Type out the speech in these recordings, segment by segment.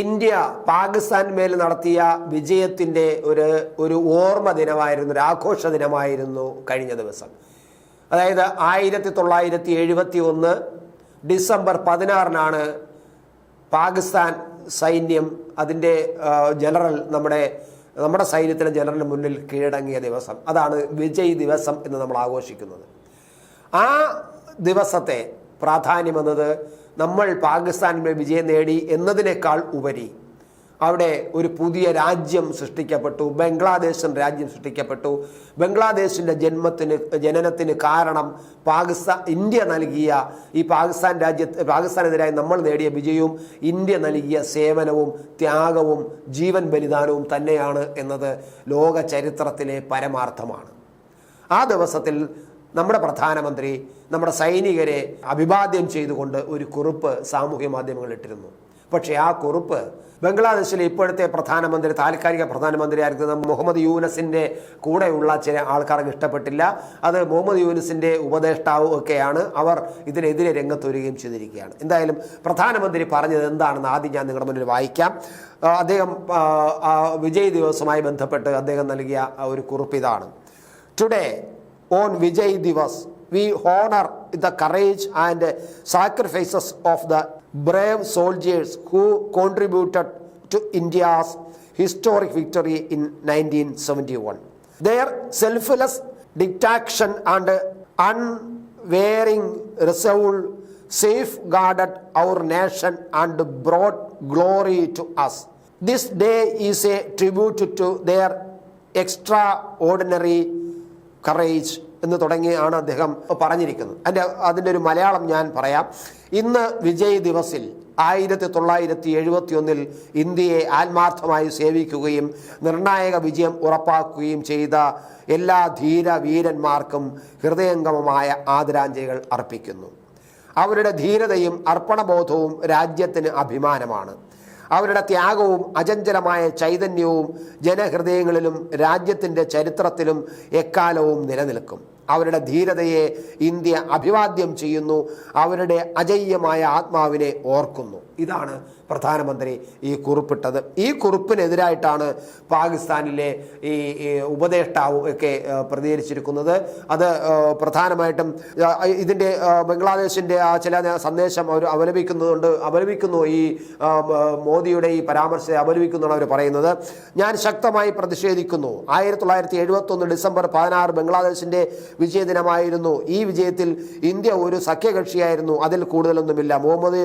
India Pakistan മേൽ നടത്തിയ വിജയത്തിൻ്റെ ഒരു ഓർമ്മ ദിനമായിരുന്നു, ഒരു ആഘോഷ ദിനമായിരുന്നു കഴിഞ്ഞ ദിവസം. അതായത് 1971 ഡിസംബർ 16 പാകിസ്ഥാൻ സൈന്യം അതിൻ്റെ ജനറൽ നമ്മുടെ സൈന്യത്തിലെ ജനറലിന് മുന്നിൽ കീഴടങ്ങിയ ദിവസം. അതാണ് വിജയ് ദിവസം എന്ന് നമ്മൾ ആഘോഷിക്കുന്നത്. ആ ദിവസത്തെ പ്രാധാന്യമെന്നത് നമ്മൾ പാകിസ്ഥാനിൽ വിജയം നേടി എന്നതിനേക്കാൾ ഉപരി അവിടെ ഒരു പുതിയ രാജ്യം സൃഷ്ടിക്കപ്പെട്ടു, ബംഗ്ലാദേശ് രാജ്യം സൃഷ്ടിക്കപ്പെട്ടു. ബംഗ്ലാദേശിൻ്റെ ജനനത്തിന് കാരണം ഇന്ത്യ നൽകിയ ഈ പാകിസ്ഥാനെതിരായി നമ്മൾ നേടിയ വിജയവും ഇന്ത്യ നൽകിയ സേവനവും ത്യാഗവും ജീവൻ ബലിദാനവും തന്നെയാണ് എന്നത് ലോക ചരിത്രത്തിലെ പരമാർത്ഥമാണ്. ആ ദിവസത്തിൽ നമ്മുടെ പ്രധാനമന്ത്രി നമ്മുടെ സൈനികരെ അഭിവാദ്യം ചെയ്തുകൊണ്ട് ഒരു കുറിപ്പ് സാമൂഹ്യ മാധ്യമങ്ങളിൽ ഇട്ടിരുന്നു. പക്ഷേ ആ കുറിപ്പ് ബംഗ്ലാദേശിലെ ഇപ്പോഴത്തെ താൽക്കാലിക പ്രധാനമന്ത്രിയായിരുന്ന മുഹമ്മദ് യൂനസിൻ്റെ കൂടെയുള്ള ചില ആൾക്കാർക്ക് ഇഷ്ടപ്പെട്ടില്ല. അത് മുഹമ്മദ് യൂനസിൻ്റെ ഉപദേഷ്ടാവും ഒക്കെയാണ്. അവർ ഇതിനെതിരെ രംഗത്ത് വരികയും ചെയ്തിരിക്കുകയാണ്. എന്തായാലും പ്രധാനമന്ത്രി പറഞ്ഞത് എന്താണെന്ന് ആദ്യം ഞാൻ നിങ്ങളുടെ മുന്നിൽ വായിക്കാം. അദ്ദേഹം വിജയ് ദിവസവുമായി ബന്ധപ്പെട്ട് അദ്ദേഹം നൽകിയ ഒരു കുറിപ്പ് ഇതാണ്. Today on Vijay Divas, we honor the courage and sacrifices of the brave soldiers who contributed to India's historic victory in 1971. Their selfless dedication and unwavering resolve safeguarded our nation and brought glory to us. This day is a tribute to their extraordinary courage എന്ന് തുടങ്ങിയാണ് അദ്ദേഹം പറഞ്ഞിരിക്കുന്നത്. അതിൻ്റെ ഒരു മലയാളം ഞാൻ പറയാം. ഇന്ന് വിജയ് ദിവസിൽ 1971 ഇന്ത്യയെ ആത്മാർത്ഥമായി സേവിക്കുകയും നിർണായക വിജയം ഉറപ്പാക്കുകയും ചെയ്ത എല്ലാ ധീര വീരന്മാർക്കും ഹൃദയംഗമമായ ആദരാഞ്ജലികൾ അർപ്പിക്കുന്നു. അവരുടെ ധീരതയും അർപ്പണബോധവും രാജ്യത്തിന് അഭിമാനമാണ്. അവരുടെ ത്യാഗവും അചഞ്ചലമായ ചൈതന്യവും ജനഹൃദയങ്ങളിലും രാജ്യത്തിൻ്റെ ചരിത്രത്തിലും എക്കാലവും നിലനിൽക്കും. അവരുടെ ധീരതയെ ഇന്ത്യ അഭിവാദ്യം ചെയ്യുന്നു, അവരുടെ അജയ്യമായ ആത്മാവിനെ ഓർക്കുന്നു. ഇതാണ് പ്രധാനമന്ത്രി ഈ കുറിപ്പിട്ടത്. ഈ കുറിപ്പിനെതിരായിട്ടാണ് പാകിസ്ഥാനിലെ ഈ ഉപദേഷ്ടാവും ഒക്കെ പ്രതികരിച്ചിരിക്കുന്നത്. അത് പ്രധാനമായിട്ടും ഇതിൻ്റെ ബംഗ്ലാദേശിൻ്റെ ചില സന്ദേശം അവർ അപലപിക്കുന്നു. ഈ മോദിയുടെ ഈ പരാമർശത്തെ അപലപിക്കുന്നാണ് അവർ പറയുന്നത്. ഞാൻ ശക്തമായി പ്രതിഷേധിക്കുന്നു. 1971 ഡിസംബർ 16 ബംഗ്ലാദേശിൻ്റെ വിജയദിനമായിരുന്നു. ഈ വിജയത്തിൽ ഇന്ത്യ ഒരു സഖ്യകക്ഷിയായിരുന്നു, അതിൽ കൂടുതലൊന്നുമില്ല. മുഹമ്മദ്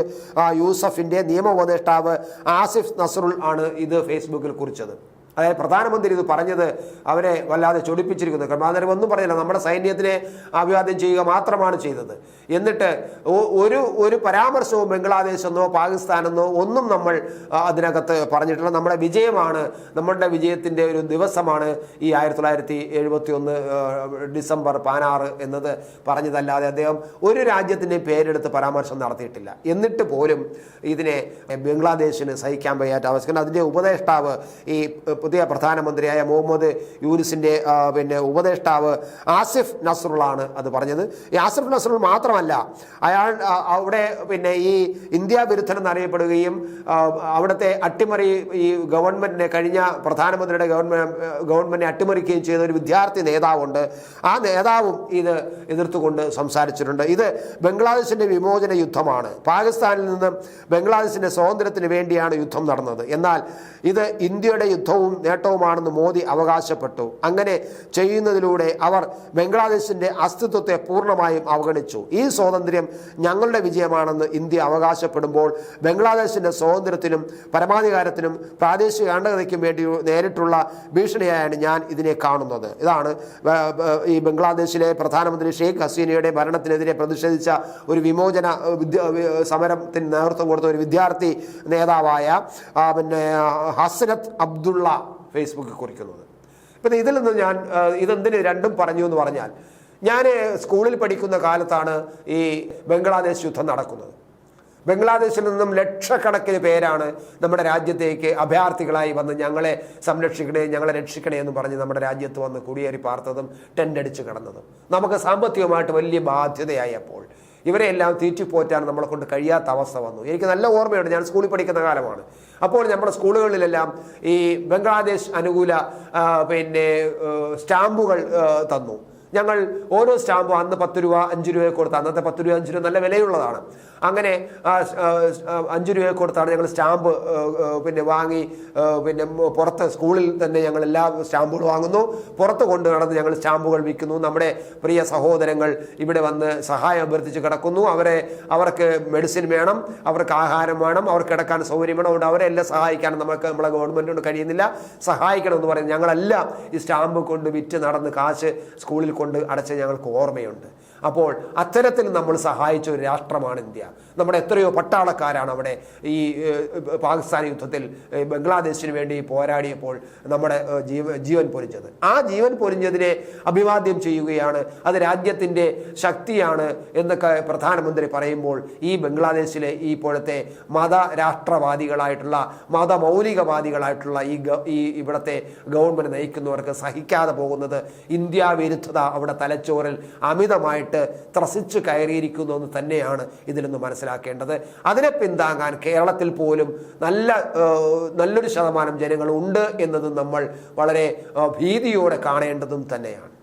യൂസഫിൻ്റെ നിയമ ഉപദേഷ്ടാവ് ആസിഫ് നസ്രുൾ ആണ് ഇത് ഫേസ്ബുക്കിൽ കുറിച്ചത്. അതായത് പ്രധാനമന്ത്രി ഇത് പറഞ്ഞത് അവരെ വല്ലാതെ ചൊടിപ്പിച്ചിരിക്കുന്നു. കാരണം ഒന്നും പറഞ്ഞില്ല, നമ്മുടെ സൈന്യത്തിനെ അഭിവാദ്യം ചെയ്യുക മാത്രമാണ് ചെയ്തത്. എന്നിട്ട് ഒരു പരാമർശവും ബംഗ്ലാദേശെന്നോ പാകിസ്ഥാനെന്നോ ഒന്നും നമ്മൾ അതിനകത്ത് പറഞ്ഞിട്ടില്ല. നമ്മുടെ വിജയമാണ്, നമ്മളുടെ വിജയത്തിൻ്റെ ഒരു ദിവസമാണ് ഈ 1971 ഡിസംബർ 16 എന്നത് പറഞ്ഞതല്ലാതെ അദ്ദേഹം ഒരു രാജ്യത്തിൻ്റെ പേരെടുത്ത് പരാമർശം നടത്തിയിട്ടില്ല. എന്നിട്ട് പോലും ഇതിനെ ബംഗ്ലാദേശിന് സഹിക്കാൻ വയ്യാത്ത അവസ്ഥ. അതിൻ്റെ ഉപദേഷ്ടാവ് ഈ പുതിയ പ്രധാനമന്ത്രിയായ മുഹമ്മദ് യൂനിസിൻ്റെ ഉപദേഷ്ടാവ് ആസിഫ് നസ്രുള്ളാണ് അത് പറഞ്ഞത്. ഈ ആസിഫ് നസ്രുൾ മാത്രമല്ല, അയാൾ അവിടെ ഈ ഇന്ത്യ വിരുദ്ധൻ എന്നറിയപ്പെടുകയും അവിടുത്തെ അട്ടിമറി ഈ ഗവൺമെൻറ്റിനെ കഴിഞ്ഞ പ്രധാനമന്ത്രിയുടെ ഗവൺമെൻറ്റിനെ അട്ടിമറിക്കുകയും ചെയ്ത ഒരു വിദ്യാർത്ഥി നേതാവുണ്ട്. ആ നേതാവും ഇത് എതിർത്തുകൊണ്ട് സംസാരിച്ചിട്ടുണ്ട്. ഇത് ബംഗ്ലാദേശിൻ്റെ വിമോചന യുദ്ധമാണ്. പാകിസ്ഥാനിൽ നിന്നും ബംഗ്ലാദേശിൻ്റെ സ്വാതന്ത്ര്യത്തിന് വേണ്ടിയാണ് യുദ്ധം നടന്നത്. എന്നാൽ ഇത് ഇന്ത്യയുടെ യുദ്ധവും നേട്ടവുമാണെന്ന് മോദി അവകാശപ്പെട്ടു. അങ്ങനെ ചെയ്യുന്നതിലൂടെ അവർ ബംഗ്ലാദേശിൻ്റെ അസ്തിത്വത്തെ പൂർണ്ണമായും അവഗണിച്ചു. ഈ സ്വാതന്ത്ര്യം ഞങ്ങളുടെ വിജയമാണെന്ന് ഇന്ത്യ അവകാശപ്പെടുമ്പോൾ ബംഗ്ലാദേശിൻ്റെ സ്വാതന്ത്ര്യത്തിനും പരമാധികാരത്തിനും പ്രാദേശിക അഖണ്ഡതയ്ക്കും വേണ്ടി നേരിട്ടുള്ള ഭീഷണിയായാണ് ഞാൻ ഇതിനെ കാണുന്നത്. ഇതാണ് ഈ ബംഗ്ലാദേശിലെ പ്രധാനമന്ത്രി ഷെയ്ഖ് ഹസീനയുടെ ഭരണത്തിനെതിരെ പ്രതിഷേധിച്ച ഒരു വിമോചന സമരത്തിന് നേതൃത്വം കൊടുത്ത ഒരു വിദ്യാർത്ഥി നേതാവായ ഹസനത്ത് അബ്ദുള്ള ഫേസ്ബുക്കിൽ കുറിക്കുന്നത്. ഇപ്പം ഇതിൽ നിന്ന് ഞാൻ ഇതെന്തിന് രണ്ടും പറഞ്ഞു എന്ന് പറഞ്ഞാൽ, ഞാൻ സ്കൂളിൽ പഠിക്കുന്ന കാലത്താണ് ഈ ബംഗ്ലാദേശ് യുദ്ധം നടക്കുന്നത്. ബംഗ്ലാദേശിൽ നിന്നും ലക്ഷക്കണക്കിന് പേരാണ് നമ്മുടെ രാജ്യത്തേക്ക് അഭയാർത്ഥികളായി വന്ന് ഞങ്ങളെ സംരക്ഷിക്കണേ, ഞങ്ങളെ രക്ഷിക്കണേ എന്ന് പറഞ്ഞ് നമ്മുടെ രാജ്യത്ത് വന്ന് കുടിയേറി പാർത്തതും ടെൻ്റ് അടിച്ച് കിടന്നതും നമുക്ക് സാമ്പത്തികമായിട്ട് വലിയ ബാധ്യതയായപ്പോൾ ഇവരെയെല്ലാം തീറ്റിപ്പോറ്റാൻ നമ്മളെ കൊണ്ട് കഴിയാത്ത അവസ്ഥ വന്നു. എനിക്ക് നല്ല ഓർമ്മയുണ്ട്, ഞാൻ സ്കൂളിൽ പഠിക്കുന്ന കാലമാണ്. അപ്പോൾ നമ്മുടെ സ്കൂളുകളിലെല്ലാം ഈ ബംഗ്ലാദേശ് അനുകൂല സ്റ്റാമ്പുകൾ തന്നു. ഞങ്ങൾ ഓരോ സ്റ്റാമ്പും അന്ന് 10 രൂപ 5 രൂപയെ കൊടുത്ത്, അന്നത്തെ 10 രൂപ 5 രൂപ നല്ല വിലയുള്ളതാണ്. അങ്ങനെ 5 രൂപയെ കൊടുത്താണ് ഞങ്ങൾ സ്റ്റാമ്പ് വാങ്ങി പുറത്ത് സ്കൂളിൽ തന്നെ ഞങ്ങൾ എല്ലാ സ്റ്റാമ്പുകൾ വാങ്ങുന്നു, പുറത്ത് കൊണ്ട് നടന്ന് ഞങ്ങൾ സ്റ്റാമ്പുകൾ വിൽക്കുന്നു. നമ്മുടെ പ്രിയ സഹോദരങ്ങൾ ഇവിടെ വന്ന് സഹായം അഭ്യർത്ഥിച്ച് കിടക്കുന്നു. അവർക്ക് മെഡിസിൻ വേണം, അവർക്ക് ആഹാരം വേണം, അവർക്ക് കിടക്കാൻ സൗകര്യം വേണം. അതുകൊണ്ട് അവരെല്ലാം സഹായിക്കാൻ നമ്മളെ ഗവൺമെൻറ് കൊണ്ട് കഴിയുന്നില്ല, സഹായിക്കണമെന്ന് പറയുന്നത്. ഞങ്ങളെല്ലാം ഈ സ്റ്റാമ്പ് കൊണ്ട് വിറ്റ് നടന്ന് കാശ് സ്കൂളിൽ കൊണ്ട് അടച്ച് ഞങ്ങൾക്ക് ഓർമ്മയുണ്ട്. അപ്പോൾ അത്തരത്തിൽ നമ്മൾ സഹായിച്ച ഒരു രാഷ്ട്രമാണ് ഇന്ത്യ. നമ്മുടെ എത്രയോ പട്ടാളക്കാരാണ് അവിടെ ഈ പാകിസ്ഥാൻ യുദ്ധത്തിൽ ബംഗ്ലാദേശിന് വേണ്ടി പോരാടിയപ്പോൾ നമ്മുടെ ജീവൻ പൊലിഞ്ഞത്. ആ ജീവൻ പൊലിഞ്ഞതിനെ അഭിവാദ്യം ചെയ്യുകയാണ്, അത് രാജ്യത്തിൻ്റെ ശക്തിയാണ് എന്നൊക്കെ പ്രധാനമന്ത്രി പറയുമ്പോൾ ഈ ബംഗ്ലാദേശിലെ ഈ ഇപ്പോഴത്തെ മതരാഷ്ട്രവാദികളായിട്ടുള്ള മതമൗലികവാദികളായിട്ടുള്ള ഈ ഇവിടുത്തെ ഗവൺമെൻറ് നയിക്കുന്നവർക്ക് സഹിക്കാതെ പോകുന്നത് ഇന്ത്യ വിരുദ്ധത അവിടെ തലച്ചോറിൽ അമിതമായിട്ട് ത്രസിച്ചു കയറിയിരിക്കുന്നു എന്ന് തന്നെയാണ് ഇതിൽ നിന്ന് മനസ്സിലാക്കേണ്ടത്. അതിനെ പിന്താങ്ങാൻ കേരളത്തിൽ പോലും നല്ലൊരു ശതമാനം ജനങ്ങൾ ഉണ്ട് എന്നതും നമ്മൾ വളരെ ഭീതിയോടെ കാണേണ്ടതും തന്നെയാണ്.